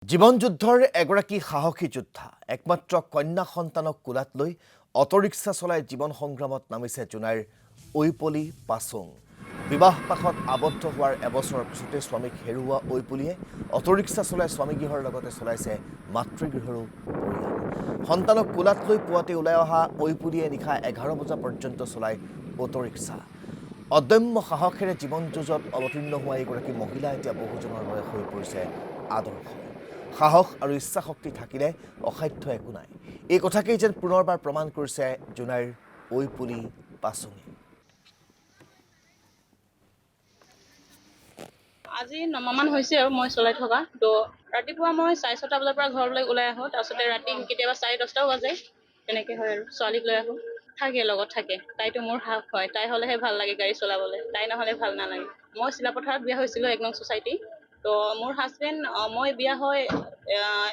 জীৱন যুদ্ধৰ এগৰাকী সাহসী যোদ্ধা একমাত্ৰ কন্যা সন্তানক কোলাত লৈ অটোৰিক্সা চলাই জীৱন সংগ্ৰামত নামিছে জোনাইৰ ঐপলি পাছুং। বিবাহ পাশত আবদ্ধ হোৱাৰ এবছৰৰ পিছতে স্বামীক হেৰুওৱা ঐপলিয়ে অটোৰিক্সা চলাই স্বামীগৃহৰ লগতে চলাইছে মাতৃগৃহৰো পৰিয়াল। সন্তানক কোলাত লৈ পুৱাতে ওলাই অহা ঐপলিয়ে নিশা 11 বজা পৰ্যন্ত চলায় অটোৰিক্সা। অদম্য সাহসেৰে জীৱন যুঁজত অৱতীৰ্ণ হোৱা এগৰাকী মহিলা এতিয়া বহুজনৰ বাবে হৈ পৰিছে আদৰ্শ। সাহস আৰু ইচ্ছাশক্তি থাকিলে অসাধ্য একো নাই, এই কথাকেই যেন পুনৰবাৰ প্ৰমাণ কৰিছে জোনাইৰ ঐপলি পাছুঙে। আজি 9 মাহ হৈছে আৰু মই চলাই থকা। তো ৰাতিপুৱা মই 6:30 বজাৰ পৰা ঘৰলৈ ওলাই আহোঁ, তাৰপিছতে ৰাতি কেতিয়াবা 10:30 বাজে, তেনেকৈ হয় আৰু ছোৱালীক লৈ আহোঁ। থাকে লগত থাকে, তাইতো মোৰ সাহস হয়, তাই হ'লেহে ভাল লাগে গাড়ী চলাবলৈ, তাই নহ'লে ভাল নালাগে। মই চিলাপথাৰত বিয়া হৈছিলোঁ 1 নং ছ'চাইটি। তো মোৰ হাজবেণ্ড মই বিয়া হৈ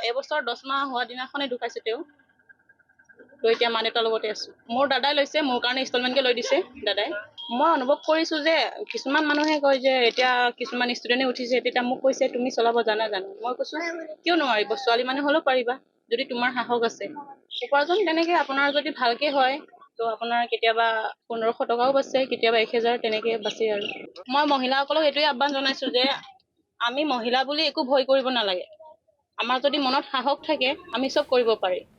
এবছৰ 10 মাহ হোৱা দিনাখনেই ঢুকাইছে তেওঁ। তো এতিয়া মা দেউতাৰ লগতে আছোঁ। মোৰ দাদাই লৈছে, মোৰ কাৰণে ইনষ্টলমেণ্টকৈ লৈ দিছে দাদাই। মই অনুভৱ কৰিছোঁ যে কিছুমান মানুহে কয় যে এতিয়া কিছুমান ষ্টুডেণ্টে উঠিছে, তেতিয়া মোক কৈছে তুমি চলাব জানা জানো? মই কৈছোঁ কিয় নোৱাৰিব, ছোৱালী মানুহ হ'লেও পাৰিবা যদি তোমাৰ সাহস আছে। উপাৰ্জন তেনেকৈ আপোনাৰ যদি ভালকৈ হয় তো আপোনাৰ কেতিয়াবা 1500 টকাও বাচে, কেতিয়াবা 1000 তেনেকৈ বাচে আৰু। মই মহিলাসকলক এইটোৱে আহ্বান জনাইছোঁ যে আমি মহিলা বুলি একো ভয় কৰিব নালাগে। আমাৰ যদি মনত সাহস থাকে আমি চব কৰিব পাৰি।